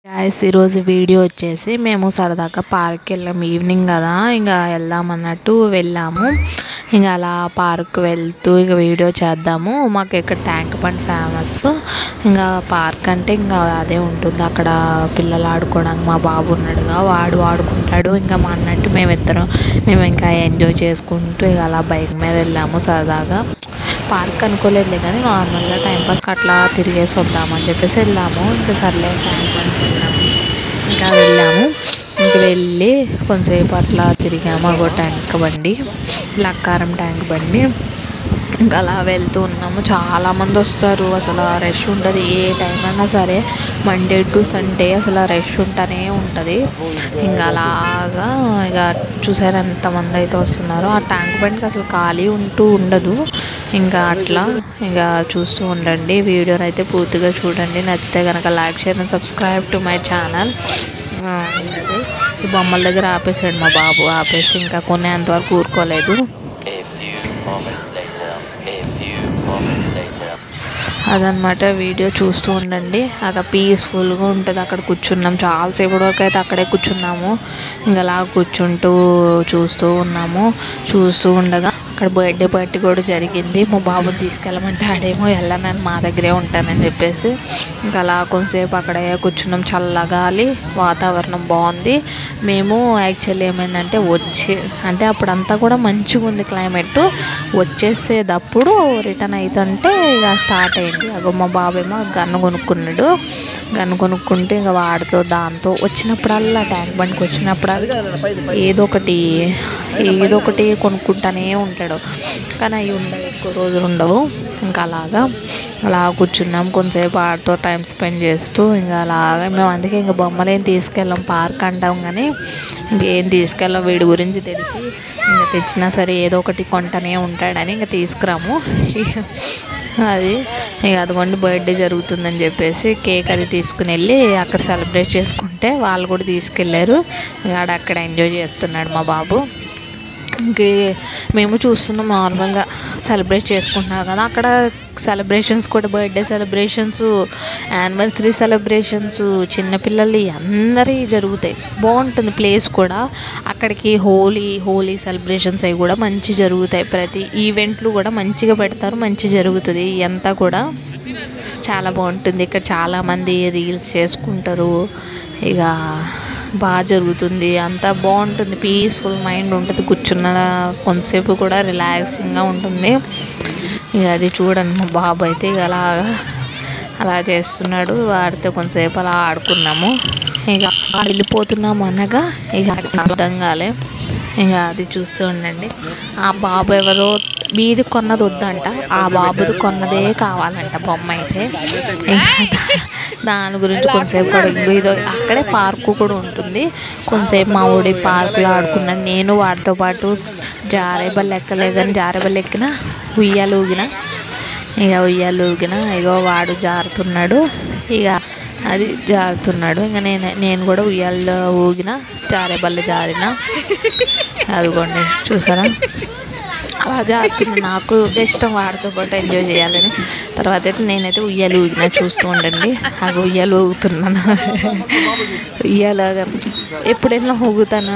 Guys ఈరోజు video వచ్చేసి మేము సరదాగా పార్క్కి వెళ్ళాము. ఈవినింగ్ కదా, ఇంకా వెళ్దామన్నట్టు వెళ్ళాము. ఇంకా అలా పార్క్ వెళ్తూ ఇక వీడియో చేద్దాము. మాకు ఇక్కడ ట్యాంక్ బండ్ ఫేమస్. ఇంకా పార్క్ అంటే ఇంకా అదే ఉంటుంది. అక్కడ పిల్లలు ఆడుకోవడానికి మా బాబు ఉన్నాడుగా, వాడు ఆడుకుంటాడు. ఇంకా మా అన్నట్టు మేము ఇంకా ఎంజాయ్ చేసుకుంటూ ఇక అలా బైక్ మీద వెళ్ళాము. సరదాగా పార్క్ అనుకోలేదులే కానీ నార్మల్గా టైంపాస్కి అట్లా తిరిగేసి వద్దామని చెప్పేసి వెళ్ళాము. ఇంకా సర్లే ట్యాంక్ బండ్కి వెళ్ళాము. ఇంకా వెళ్ళి కొంతసేపు అట్లా తిరిగాము. అగో ట్యాంక్ బండి, లక్కారం ట్యాంక్ బండి. ఇంకా అలా వెళ్తూ ఉన్నాము. చాలామంది వస్తారు, అసలు రష్ ఉంటుంది. ఏ టైం అయినా సరే, మండే టు సండే అసలు రష్ ఉంటూనే ఉంటుంది. ఇంకా అలాగా ఇక చూసారు ఎంతమంది అయితే వస్తున్నారో. ఆ ట్యాంక్ బండికి అసలు ఖాళీ ఉండదు. ఇంకా అట్లా ఇంకా చూస్తూ ఉండండి. వీడియోని అయితే పూర్తిగా చూడండి. నచ్చితే కనుక like, share and subscribe to my channel. ఈ బొమ్మల దగ్గర ఆపేసాడు మా బాబు. ఆపేసి ఇంకా కొనేంతవరకు ఊరుకోలేదు. అదనమాట, వీడియో చూస్తూ ఉండండి. అక్కడ పీస్ఫుల్గా ఉంటుంది. అక్కడ కూర్చున్నాం చాలాసేపు వరకు అయితే అక్కడే కూర్చున్నాము. ఇంకా అలా కూర్చుంటూ చూస్తూ ఉన్నాము. చూస్తూ ఉండగా అక్కడ బర్త్డే పార్టీ కూడా జరిగింది. మా బాబుని తీసుకెళ్ళమంటే ఆడేమో వెళ్ళనని మా దగ్గరే ఉంటానని చెప్పేసి ఇంకా అలా కొంతసేపు అక్కడే కూర్చున్నాం. చల్లగాలి, వాతావరణం బాగుంది. మేము యాక్చువల్లీ ఏమైందంటే అంటే అప్పుడంతా కూడా మంచిగా ఉంది క్లైమేట్. వచ్చేసేటప్పుడు రిటర్న్ అవుతుంటే ఇక స్టార్ట్ అయింది. అగో మా బాబేమో గన్ను కొనుక్కుంటే ఇంకా దాంతో వచ్చినప్పుడల్లా ట్యాంక్ బండ్కి వచ్చినప్పుడల్లా ఏదో ఒకటి కొనుక్కుంటానే ఉంటాడు. కానీ అవి ఉండవు, ఎక్కువ రోజులు ఉండవు. ఇంకా అలా కూర్చున్నాం. కొంతసేపు ఆడితో టైం స్పెండ్ చేస్తూ ఇంకా అలాగా మేము అందుకే ఇంకా బొమ్మలు ఏం తీసుకెళ్ళాం. పార్క్ అంటాం కానీ ఇంకేం తీసుకెళ్ళాం. వీడి గురించి తెలిసి ఇంకా తెచ్చినా సరే ఏదో ఒకటి కొంటనే ఉంటాడని ఇంకా తీసుకురాము. అది ఇక అదిగోండి బర్త్డే జరుగుతుందని చెప్పేసి కేక్ అది తీసుకుని వెళ్ళి అక్కడ సెలబ్రేట్ చేసుకుంటే వాళ్ళు కూడా తీసుకెళ్ళారు. అక్కడ ఎంజాయ్ చేస్తున్నాడు మా బాబు. ఇంకే మేము చూస్తున్నాం, నార్మల్గా సెలబ్రేట్ చేసుకుంటున్నారు కదా. అక్కడ సెలబ్రేషన్స్ కూడా, బర్త్డే సెలబ్రేషన్స్, యానివర్సరీ సెలబ్రేషన్స్, చిన్నపిల్లలు అందరి జరుగుతాయి. బాగుంటుంది ప్లేస్ కూడా. అక్కడికి హోలీ సెలబ్రేషన్స్ అవి కూడా మంచి జరుగుతాయి. ప్రతి ఈవెంట్లు కూడా మంచిగా పెడతారు, మంచి జరుగుతుంది. అంతా కూడా చాలా బాగుంటుంది. ఇక్కడ చాలామంది రీల్స్ చేసుకుంటారు. ఇక బాగా జరుగుతుంది, అంతా బాగుంటుంది. పీస్ఫుల్ మైండ్ ఉంటుంది. కూర్చున్న కొంతసేపు కూడా రిలాక్సింగ్గా ఉంటుంది. ఇక అది చూడండి, మా బాబు అయితే ఇక అలా చేస్తున్నాడు. వాడితో కొంతసేపు అలా ఆడుకున్నాము. ఇక వెళ్ళిపోతున్నాము అనగా ఇక అర్థం కాలే. ఇక అది చూస్తూ ఉండండి. ఆ బాబు ఎవరో వీడి కొన్నది వద్దంట, ఆ బాబుది కొన్నదే కావాలంట బొమ్మ అయితే. దాని గురించి కొంతసేపు కూడా ఇదో అక్కడే పార్కు కూడా ఉంటుంది. కొంతసేపు మా ఊడి పార్కులో ఆడుకున్నాను. నేను వాడితో పాటు జారేబల్లి ఎక్కలే కానీ జారేబల్లి ఎక్కిన, ఉయ్యాలు ఊగిన. ఇగో వాడు జారుతున్నాడు. ఇక అది జారుతున్నాడు. ఇంకా నేను కూడా ఉయ్యాల్లో ఊగిన, జారేబల్లి జారిన. అదిగోండి చూసారా, అలా జారుతుంది. నాకు ఇష్టం వాడితో పాటు ఎంజాయ్ చేయాలని. తర్వాత అయితే నేనైతే ఉయ్యాలు ఊగినా, చూస్తూ ఉండండి. అది ఉయ్యాలు ఊగుతున్నాను. ఉయ్యాలగా ఎప్పుడైనా ఊగుతాను.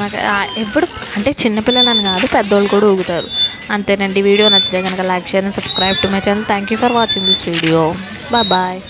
ఎప్పుడు అంటే చిన్నపిల్లలని కాదు, పెద్దోళ్ళు కూడా ఊగుతారు. అంతేనండి. వీడియో నచ్చితే కనుక like, share and subscribe to my channel. Thank you for watching this video. Bye.